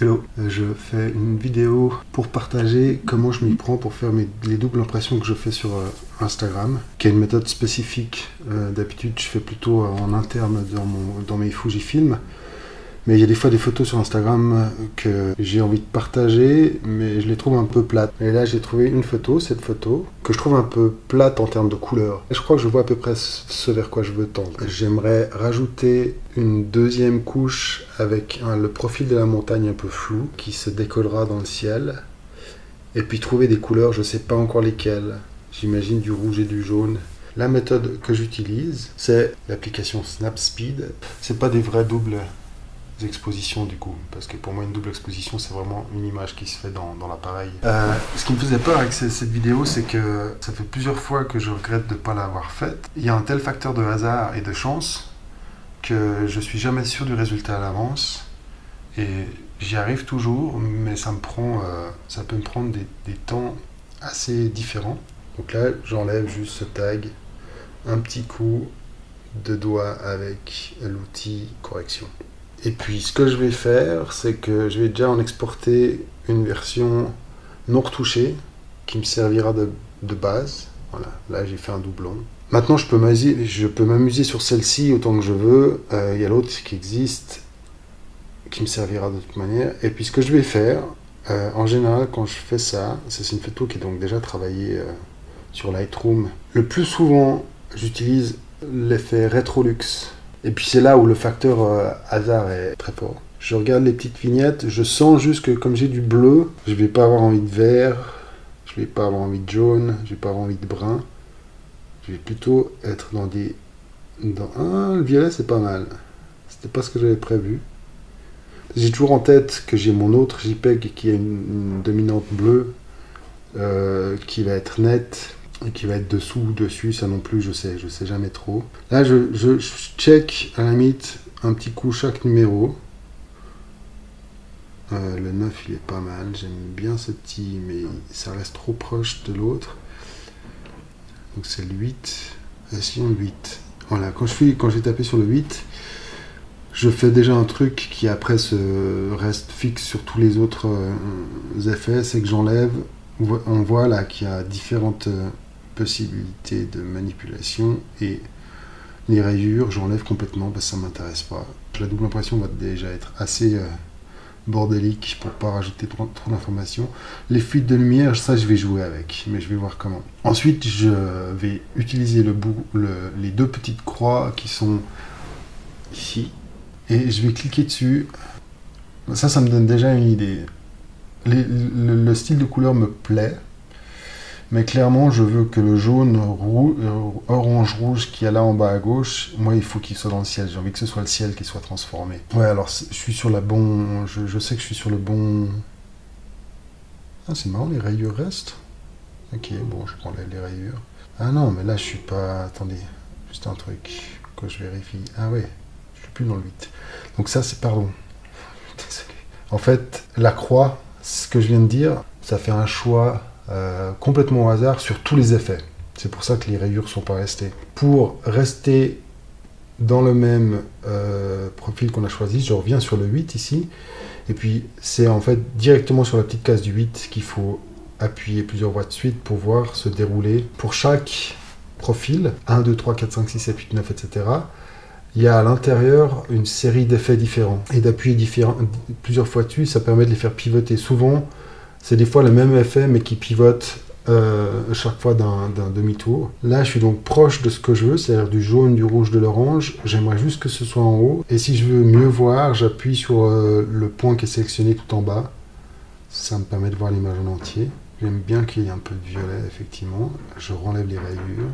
Hello, je fais une vidéo pour partager comment je m'y prends pour faire les doubles impressions que je fais sur Instagram, qui est une méthode spécifique. D'habitude, je fais plutôt en interne dans mes Fujifilm. Mais il y a des fois des photos sur Instagram que j'ai envie de partager, mais je les trouve un peu plates. Et là, j'ai trouvé une photo, cette photo, que je trouve un peu plate en termes de couleur. Et je crois que je vois à peu près ce vers quoi je veux tendre. J'aimerais rajouter une deuxième couche avec le profil de la montagne un peu flou, qui se décollera dans le ciel. Et puis trouver des couleurs, je ne sais pas encore lesquelles. J'imagine du rouge et du jaune. La méthode que j'utilise, c'est l'application Snapspeed. C'est pas des vrais doubles expositions du coup, parce que pour moi une double exposition c'est vraiment une image qui se fait dans l'appareil. Ce qui me faisait peur avec cette vidéo, c'est que ça fait plusieurs fois que je regrette de ne pas l'avoir faite. Il y a un tel facteur de hasard et de chance que je suis jamais sûr du résultat à l'avance, et j'y arrive toujours, mais ça peut me prendre des temps assez différents. Donc là j'enlève juste ce tag, un petit coup de doigt avec l'outil correction. Et puis ce que je vais faire, c'est que je vais déjà en exporter une version non retouchée qui me servira de base. Voilà, là j'ai fait un doublon. Maintenant je peux m'amuser sur celle-ci autant que je veux. Il y a l'autre qui existe, qui me servira de toute manière. Et puis ce que je vais faire, en général quand je fais ça, c'est une photo qui est donc déjà travaillée sur Lightroom. Le plus souvent j'utilise l'effet Retrolux. Et puis c'est là où le facteur hasard est très fort. Je regarde les petites vignettes, je sens juste que comme j'ai du bleu, je vais pas avoir envie de vert, je vais pas avoir envie de jaune, je vais pas avoir envie de brun. Je vais plutôt être le violet c'est pas mal. C'était pas ce que j'avais prévu. J'ai toujours en tête que j'ai mon autre JPEG qui a une dominante bleue, qui va être nette. Et qui va être dessous ou dessus, ça non plus, je sais jamais trop. Là, je check à la limite un petit coup chaque numéro. Le 9, il est pas mal, j'aime bien ce petit, mais ça reste trop proche de l'autre. Donc c'est le 8, sinon le 8. Voilà, quand j'ai tapé sur le 8, je fais déjà un truc qui après reste fixe sur tous les autres effets, c'est que j'enlève, on voit là qu'il y a différentes possibilités de manipulation, et les rayures j'enlève complètement parce que ça m'intéresse pas. La double impression va déjà être assez bordélique pour pas rajouter trop d'informations. Les fuites de lumière, ça je vais jouer avec, mais je vais voir comment. Ensuite je vais utiliser les deux petites croix qui sont ici, et je vais cliquer dessus. Ça me donne déjà une idée. Le style de couleur me plaît. Mais clairement, je veux que le jaune, orange-rouge qu'il y a là en bas à gauche, moi, il faut qu'il soit dans le ciel. J'ai envie que ce soit le ciel qui soit transformé. Ouais, alors, je suis sur la bonne... Je sais que je suis sur le bon... Ah, c'est marrant, les rayures restent. Ok, bon, je prends les rayures. Ah non, mais là, je suis pas... Attendez, juste un truc que je vérifie. Ah ouais, je suis plus dans le 8. Donc ça, c'est... Pardon. Désolé. En fait, la croix, ce que je viens de dire, ça fait un choix... complètement au hasard sur tous les effets. C'est pour ça que les rayures sont pas restées. Pour rester dans le même profil qu'on a choisi, je reviens sur le 8 ici, et puis c'est en fait directement sur la petite case du 8 qu'il faut appuyer plusieurs fois de suite pour voir se dérouler. Pour chaque profil, 1, 2, 3, 4, 5, 6, 7, 8, 9, etc., il y a à l'intérieur une série d'effets différents. Et d'appuyer plusieurs fois dessus, ça permet de les faire pivoter. Souvent, c'est des fois le même effet, mais qui pivote chaque fois d'un demi-tour. Là, je suis donc proche de ce que je veux, c'est-à-dire du jaune, du rouge, de l'orange. J'aimerais juste que ce soit en haut. Et si je veux mieux voir, j'appuie sur le point qui est sélectionné tout en bas. Ça me permet de voir l'image en entier. J'aime bien qu'il y ait un peu de violet, effectivement. Je renlève les rayures.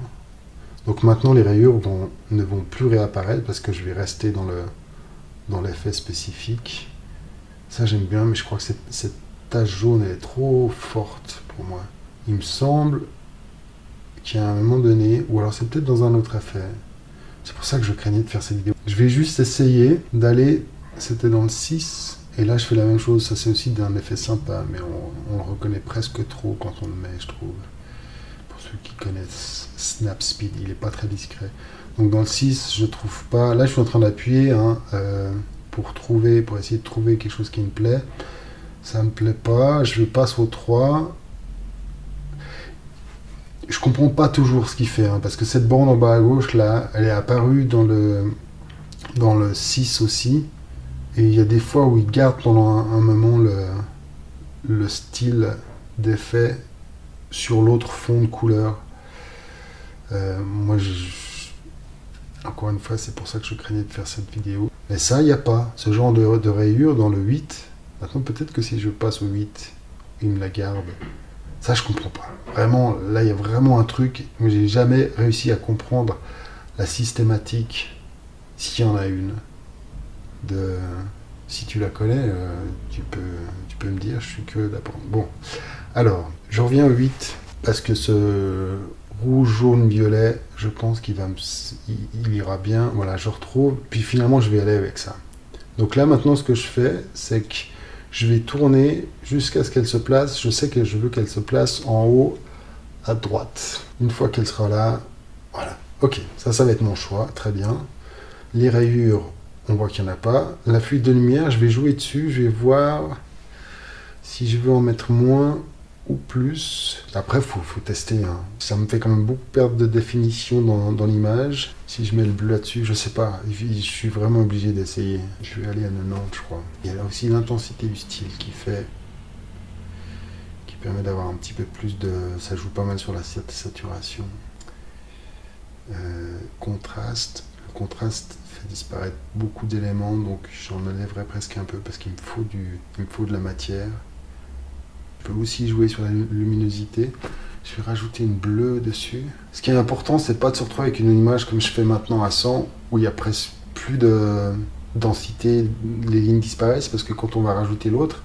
Donc maintenant, les rayures ne vont plus réapparaître parce que je vais rester dans l'effet spécifique. Ça, j'aime bien, mais je crois que cette tache jaune elle est trop forte pour moi. Il me semble qu'à un moment donné, ou alors c'est peut-être dans un autre effet. C'est pour ça que je craignais de faire cette vidéo. Je vais juste essayer d'aller, c'était dans le 6, et là je fais la même chose. Ça c'est aussi d'un effet sympa, mais on le reconnaît presque trop quand on le met, je trouve. Pour ceux qui connaissent Snapspeed, il est pas très discret. Donc dans le 6, je trouve pas... Là je suis en train d'appuyer, hein, pour essayer de trouver quelque chose qui me plaît. Ça me plaît pas, je passe au 3. Je comprends pas toujours ce qu'il fait, hein, parce que cette bande en bas à gauche, là, elle est apparue dans le 6 aussi. Et il y a des fois où il garde pendant un moment le style d'effet sur l'autre fond de couleur. Moi, encore une fois, c'est pour ça que je craignais de faire cette vidéo. Mais ça, il n'y a pas. Ce genre de rayures dans le 8. Maintenant, peut-être que si je passe au 8, il me la garde. Ça, je comprends pas. Vraiment, là, il y a vraiment un truc, mais j'ai jamais réussi à comprendre la systématique, s'il y en a une. Si tu la connais, tu peux me dire, je suis que d'apprendre. Bon, alors, je reviens au 8, parce que ce rouge, jaune, violet, je pense qu'il il ira bien. Voilà, je retrouve, puis finalement, je vais aller avec ça. Donc là, maintenant, ce que je fais, c'est que je vais tourner jusqu'à ce qu'elle se place. Je sais que je veux qu'elle se place en haut à droite. Une fois qu'elle sera là, voilà. Ok, ça va être mon choix, très bien. Les rayures, on voit qu'il n'y en a pas. La fuite de lumière, je vais jouer dessus, je vais voir si je veux en mettre moins ou plus. Après, faut tester, hein. Ça me fait quand même beaucoup perdre de définition dans l'image. Si je mets le bleu là-dessus, je sais pas. Je suis vraiment obligé d'essayer. Je vais aller à 90, je crois. Il y a là aussi l'intensité du style qui permet d'avoir un petit peu plus de... Ça joue pas mal sur la saturation. Contraste. Le contraste fait disparaître beaucoup d'éléments, donc j'en enlèverai presque un peu parce qu'il me faut de la matière. Je peux aussi jouer sur la luminosité. Je vais rajouter une bleue dessus. Ce qui est important, c'est pas de se retrouver avec une image comme je fais maintenant à 100, où il y a presque plus de densité, les lignes disparaissent, parce que quand on va rajouter l'autre,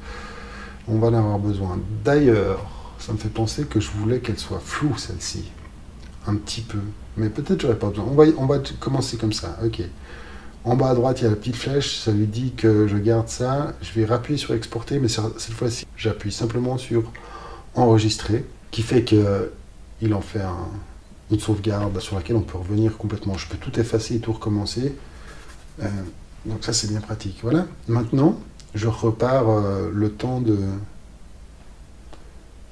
on va en avoir besoin. D'ailleurs, ça me fait penser que je voulais qu'elle soit floue, celle-ci. Un petit peu. Mais peut-être j'aurais pas besoin. On va commencer comme ça. Ok. En bas à droite, il y a la petite flèche, ça lui dit que je garde ça. Je vais rappuyer sur exporter, mais cette fois-ci, j'appuie simplement sur enregistrer, qui fait qu'il en fait une sauvegarde sur laquelle on peut revenir complètement. Je peux tout effacer et tout recommencer. Donc ça, c'est bien pratique. Voilà. Maintenant, je repars le temps de...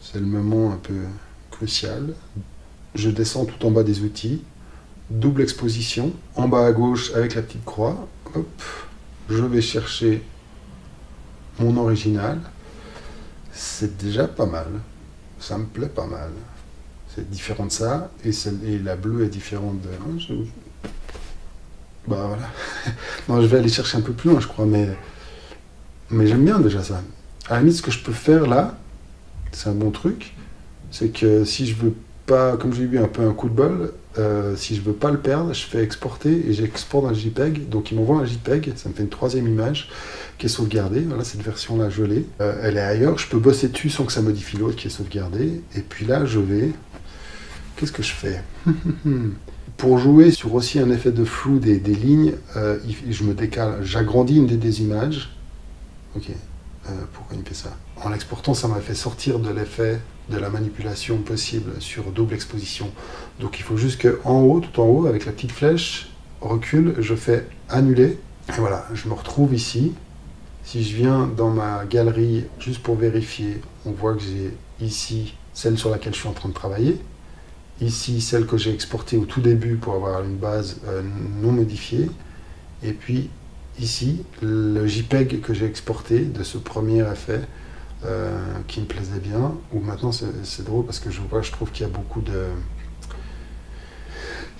C'est le moment un peu crucial. Je descends tout en bas des outils. Double exposition, en bas à gauche avec la petite croix, hop, je vais chercher mon original, c'est déjà pas mal, ça me plaît pas mal, c'est différent de ça, et la bleue est différente de... Bah voilà, non, je vais aller chercher un peu plus loin je crois, mais j'aime bien déjà ça. À la limite, ce que je peux faire là, c'est un bon truc, c'est que si je veux pas, comme j'ai eu un peu un coup de bol, si je veux pas le perdre, je fais exporter et j'exporte un JPEG. Donc il m'envoie un JPEG, ça me fait une troisième image qui est sauvegardée. Voilà, cette version-là, je l'ai. Elle est ailleurs, je peux bosser dessus sans que ça modifie l'autre qui est sauvegardée. Et puis là, je vais... Qu'est-ce que je fais? Pour jouer sur aussi un effet de flou des lignes, je me décale, j'agrandis une des images. Ok, pourquoi il me fait ça? En l'exportant, ça m'a fait sortir de l'effet de la manipulation possible sur double exposition. Donc il faut juste qu'en haut, tout en haut, avec la petite flèche, recule, je fais annuler. Et voilà, je me retrouve ici. Si je viens dans ma galerie, juste pour vérifier, on voit que j'ai ici celle sur laquelle je suis en train de travailler. Ici, celle que j'ai exportée au tout début pour avoir une base non modifiée. Et puis ici, le JPEG que j'ai exporté de ce premier effet qui me plaisait bien. Ou maintenant, c'est drôle parce que je trouve qu'il y a beaucoup de...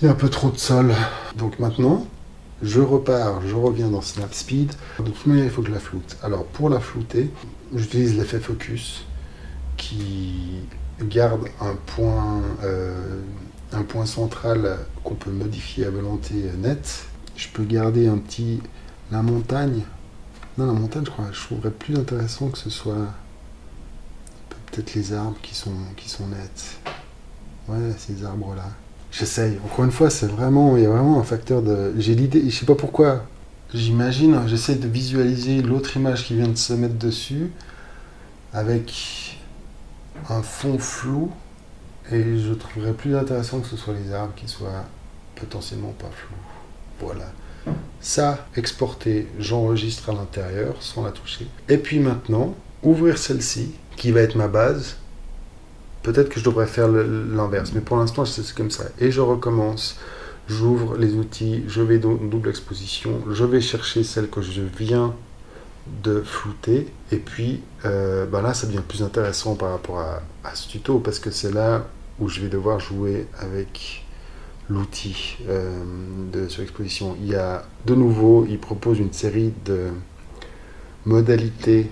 Il y a un peu trop de sol. Donc maintenant, je reviens dans Snapspeed. De toute manière, il faut que je la floute. Alors, pour la flouter, j'utilise l'effet focus qui garde un point central qu'on peut modifier à volonté net. Je peux garder un petit... La montagne. Non, la montagne, je trouverais plus intéressant que ce soit peut-être les arbres qui sont nets. Ouais, ces arbres-là. J'essaye. Encore une fois, il y a vraiment un facteur de... J'ai l'idée, je sais pas pourquoi. J'imagine, j'essaie de visualiser l'autre image qui vient de se mettre dessus avec un fond flou et je trouverais plus intéressant que ce soit les arbres qui soient potentiellement pas flous. Voilà. Ça, exporter, j'enregistre à l'intérieur sans la toucher. Et puis maintenant, ouvrir celle-ci, qui va être ma base. Peut-être que je devrais faire l'inverse, mais pour l'instant, c'est comme ça. Et je recommence. J'ouvre les outils, je vais dans double exposition, je vais chercher celle que je viens de flouter, et puis là, ça devient plus intéressant par rapport à ce tuto, parce que c'est là où je vais devoir jouer avec l'outil de surexposition. Il y a de nouveau, il propose une série de modalités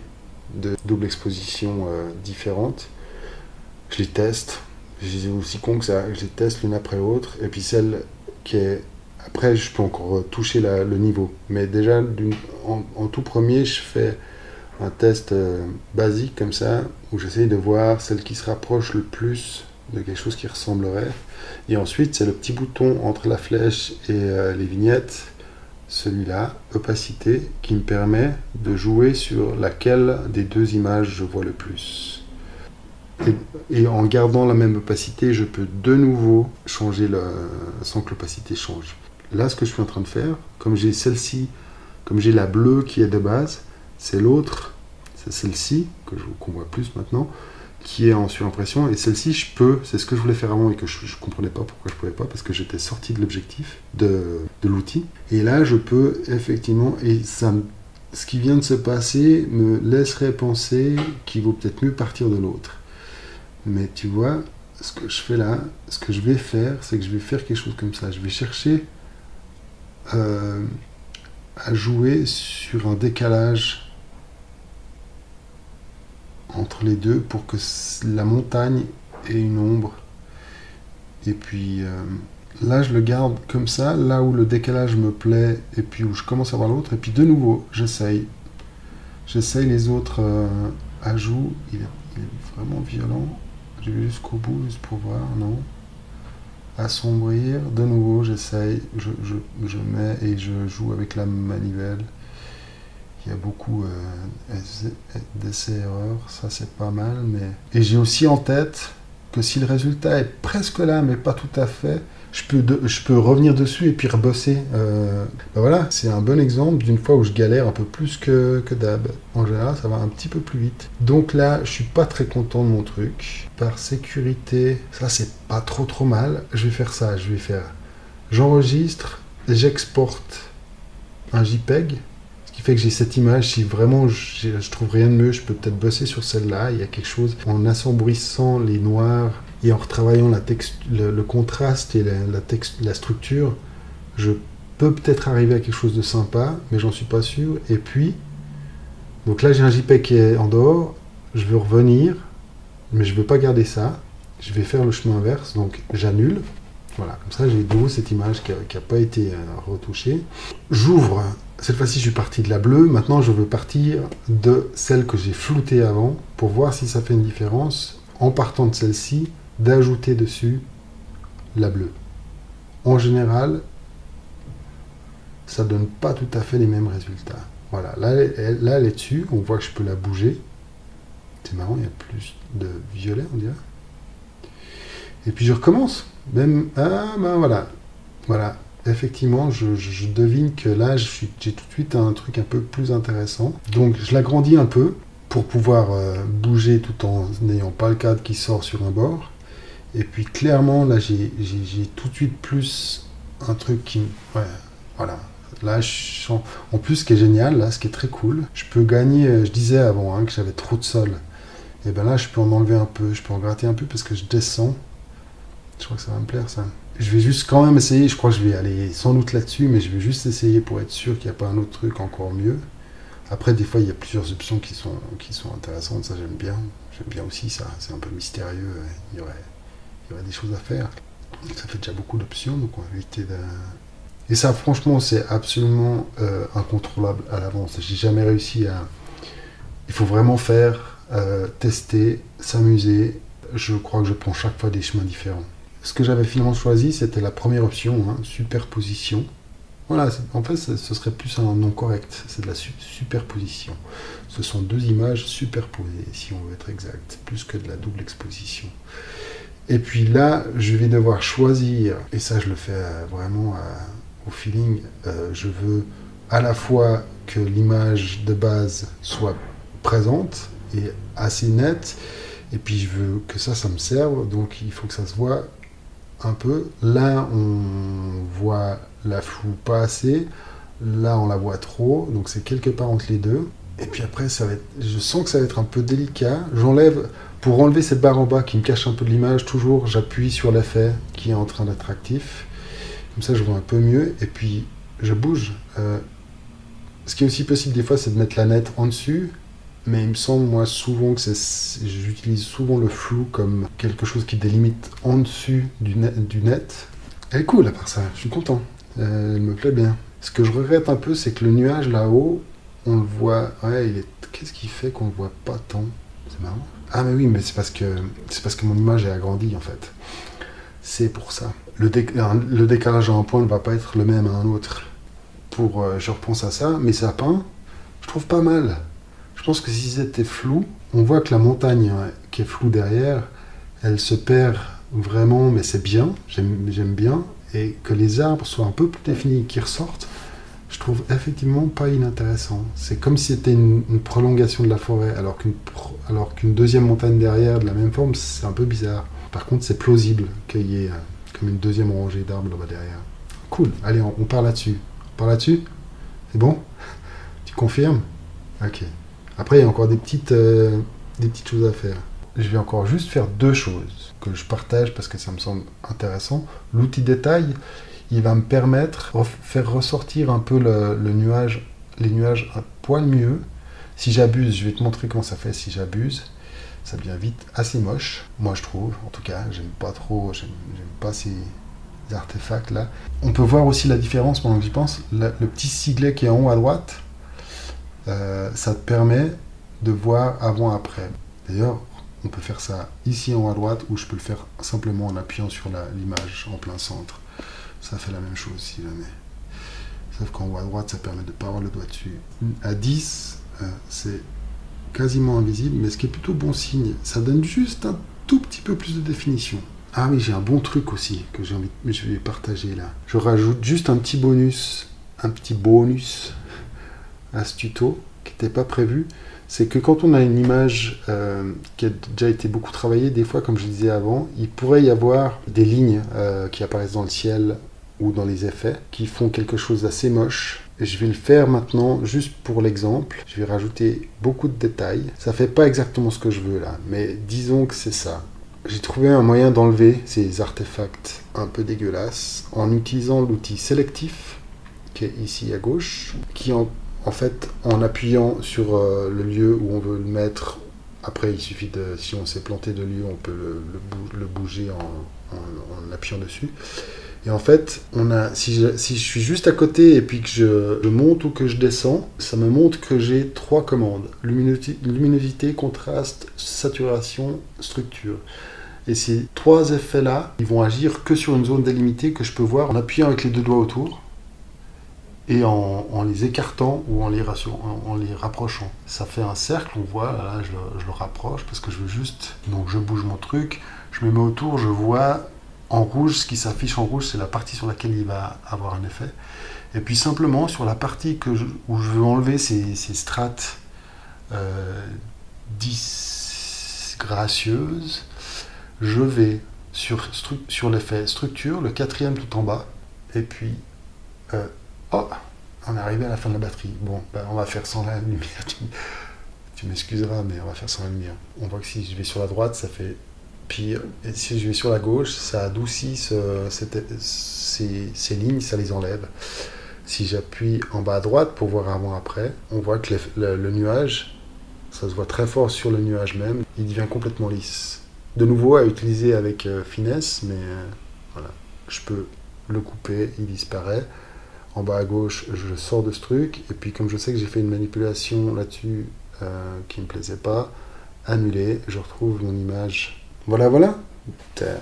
de double exposition différentes. Je les teste, je les ai aussi con que ça, je les teste l'une après l'autre, et puis celle qui est... Après, je peux encore toucher le niveau, mais déjà, en tout premier, je fais un test basique comme ça, où j'essaye de voir celle qui se rapproche le plus de quelque chose qui ressemblerait. Et ensuite, c'est le petit bouton entre la flèche et les vignettes, celui-là, opacité, qui me permet de jouer sur laquelle des deux images je vois le plus. Et en gardant la même opacité, je peux de nouveau changer sans que l'opacité change. Là, ce que je suis en train de faire, comme j'ai celle-ci, comme j'ai la bleue qui est de base, c'est l'autre, c'est celle-ci, qu'on voit plus maintenant, qui est en surimpression, et celle-ci, je peux, c'est ce que je voulais faire avant et que je ne comprenais pas pourquoi je ne pouvais pas, parce que j'étais sorti de l'objectif de l'outil. Et là, je peux effectivement, et ça, ce qui vient de se passer me laisserait penser qu'il vaut peut-être mieux partir de l'autre. Mais tu vois, ce que je fais là, ce que je vais faire, c'est que je vais faire quelque chose comme ça. Je vais chercher à jouer sur un décalage entre les deux pour que la montagne ait une ombre. Et puis là, je le garde comme ça, là où le décalage me plaît et puis où je commence à voir l'autre. Et puis de nouveau, j'essaye les autres ajouts. Il est vraiment violent. Je vais jusqu'au bout, juste pour voir, non. Assombrir, de nouveau, j'essaye, je mets et je joue avec la manivelle. Il y a beaucoup d'essais-erreurs, ça c'est pas mal. Et j'ai aussi en tête que si le résultat est presque là, mais pas tout à fait, je peux revenir dessus et puis rebosser. Voilà, c'est un bon exemple d'une fois où je galère un peu plus que d'hab. En général, ça va un petit peu plus vite. Donc là, je suis pas très content de mon truc. Par sécurité, ça c'est pas trop mal. Je vais faire ça, j'enregistre, j'exporte un JPEG, ce qui fait que j'ai cette image. Si vraiment je trouve rien de mieux, je peux peut-être bosser sur celle-là. Il y a quelque chose, en assombrissant les noirs et en retravaillant le contraste et la structure, je peux peut-être arriver à quelque chose de sympa, mais j'en suis pas sûr. Et puis, donc là j'ai un JPEG qui est en dehors, je veux revenir, mais je veux pas garder ça. Je vais faire le chemin inverse, donc j'annule. Voilà, comme ça j'ai de nouveau cette image qui n'a pas été retouchée. J'ouvre, cette fois-ci je suis parti de la bleue, maintenant je veux partir de celle que j'ai floutée avant, pour voir si ça fait une différence, en partant de celle-ci, d'ajouter dessus la bleue. En général, ça donne pas tout à fait les mêmes résultats. Voilà, là elle est dessus, on voit que je peux la bouger. C'est marrant, il y a plus de violet, on dirait. Et puis je recommence. Même, voilà. Effectivement, je devine que là, j'ai tout de suite un truc un peu plus intéressant. Donc je l'agrandis un peu pour pouvoir bouger tout en n'ayant pas le cadre qui sort sur un bord. Et puis clairement, là, j'ai tout de suite plus un truc qui... Ouais, voilà. Là, en plus, ce qui est génial, là, ce qui est très cool, je peux gagner, je disais avant que j'avais trop de sol. Et bien là, je peux en enlever un peu, je peux en gratter un peu parce que je descends. Je crois que ça va me plaire, ça. Je vais juste quand même essayer, je crois que je vais aller sans doute là-dessus, mais je vais juste essayer pour être sûr qu'il n'y a pas un autre truc encore mieux. Après, des fois, il y a plusieurs options qui sont intéressantes, ça j'aime bien. J'aime bien aussi ça, c'est un peu mystérieux, il y aurait des choses à faire. Ça fait déjà beaucoup d'options, donc on va éviter de... Et ça, franchement, c'est absolument incontrôlable à l'avance. J'ai jamais réussi à... Il faut vraiment faire, tester, s'amuser. Je crois que je prends chaque fois des chemins différents. Ce que j'avais finalement choisi, c'était la première option, superposition. Voilà, en fait, ce serait plus un nom correct. C'est de la superposition. Ce sont deux images superposées, si on veut être exact, plus que de la double exposition. Et puis là, je vais devoir choisir, et ça je le fais vraiment au feeling, je veux à la fois que l'image de base soit présente et assez nette, et puis je veux que ça me serve, donc il faut que ça se voit un peu. Là, on voit la floue pas assez, là, on la voit trop, donc c'est quelque part entre les deux. Et puis après, je sens que ça va être un peu délicat. Pour enlever cette barre en bas qui me cache un peu de l'image, toujours, j'appuie sur l'effet qui est en train d'être actif. Comme ça, je vois un peu mieux, et puis je bouge. Ce qui est aussi possible des fois, c'est de mettre la nette en dessus, mais il me semble, moi, souvent que j'utilise souvent le flou comme quelque chose qui délimite en dessus du net. Elle est cool, à part ça, je suis content. Elle me plaît bien. Ce que je regrette un peu, c'est que le nuage là-haut, on le voit... Ouais, qu'est-ce qui fait qu'on le voit pas tant? C'est marrant. Ah, mais oui, mais c'est parce que mon image est agrandie, en fait. C'est pour ça. Le décalage à un point ne va pas être le même à un autre. Je repense à ça, mes sapins, je trouve pas mal. Je pense que si c'était flou, on voit que la montagne qui est floue derrière, elle se perd vraiment, mais c'est bien, j'aime bien, et que les arbres soient un peu plus définis, qui ressortent, je trouve effectivement pas inintéressant. C'est comme si c'était une prolongation de la forêt, alors qu'une deuxième montagne derrière de la même forme, c'est un peu bizarre. Par contre, c'est plausible qu'il y ait comme une deuxième rangée d'arbres là-bas derrière. Cool, allez, on part là-dessus. On part là-dessus? C'est bon? Tu confirmes? Ok. Après, il y a encore des petites choses à faire. Je vais encore juste faire deux choses que je partage parce que ça me semble intéressant. L'outil détail, il va me permettre de faire ressortir un peu les nuages un poil mieux. Si j'abuse, je vais te montrer comment ça fait si j'abuse. Ça devient vite assez moche, moi je trouve. En tout cas, j'aime pas ces artefacts là. On peut voir aussi la différence pendant que j'y pense. Le petit siglet qui est en haut à droite, ça te permet de voir avant-après. D'ailleurs, on peut faire ça ici en haut à droite, ou je peux le faire simplement en appuyant sur l'image en plein centre. Ça fait la même chose si jamais. Sauf qu'en haut à droite, ça permet de ne pas avoir le doigt dessus. À 10, c'est quasiment invisible, mais ce qui est plutôt bon signe. Ça donne juste un tout petit peu plus de définition. Ah oui, j'ai un bon truc aussi que je vais partager là. Je rajoute juste un petit bonus à ce tuto qui n'était pas prévu. C'est que quand on a une image qui a déjà été beaucoup travaillée, des fois, comme je disais avant, il pourrait y avoir des lignes qui apparaissent dans le ciel ou dans les effets qui font quelque chose d'assez moche. Et je vais le faire maintenant juste pour l'exemple. Je vais rajouter beaucoup de détails. Ça fait pas exactement ce que je veux là, mais disons que c'est ça. J'ai trouvé un moyen d'enlever ces artefacts un peu dégueulasses en utilisant l'outil sélectif qui est ici à gauche, qui en fait, en appuyant sur le lieu où on veut le mettre, après il suffit si on s'est planté de lieu, on peut le bouger en appuyant dessus. Et en fait, si je suis juste à côté et puis que je monte ou que je descends, ça me montre que j'ai 3 commandes. Luminosité, contraste, saturation, structure. Et ces 3 effets-là, ils vont agir que sur une zone délimitée que je peux voir en appuyant avec les 2 doigts autour et en les écartant ou en les rapprochant. Ça fait un cercle, on voit, là je le rapproche parce que je veux juste... Donc je bouge mon truc, je me mets autour, je vois... En rouge, ce qui s'affiche en rouge, c'est la partie sur laquelle il va avoir un effet. Et puis simplement, sur la partie où je veux enlever ces strates disgracieuses, je vais sur l'effet structure, le 4e tout en bas, et puis... oh, on est arrivé à la fin de la batterie. Bon, on va faire sans la lumière. Tu m'excuseras, mais on va faire sans la lumière. On voit que si je vais sur la droite, ça fait... pire. Et si je vais sur la gauche, ça adoucit ces lignes, ça les enlève. Si j'appuie en bas à droite pour voir avant-après, on voit que le nuage, ça se voit très fort sur le nuage même, il devient complètement lisse. De nouveau, à utiliser avec finesse, mais voilà, je peux le couper, il disparaît. En bas à gauche, je sors de ce truc, et puis comme je sais que j'ai fait une manipulation là-dessus qui ne me plaisait pas, annuler, je retrouve mon image. Voilà, t'as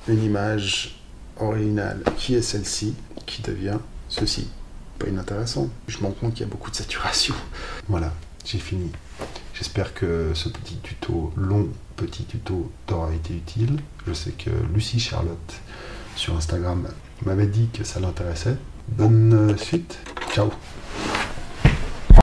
une image originale qui est celle-ci, qui devient ceci. Pas inintéressant. Je me rends compte qu'il y a beaucoup de saturation. Voilà, j'ai fini. J'espère que ce petit tuto t'aura été utile. Je sais que Lucie Charlotte sur Instagram m'avait dit que ça l'intéressait. Bonne suite, ciao.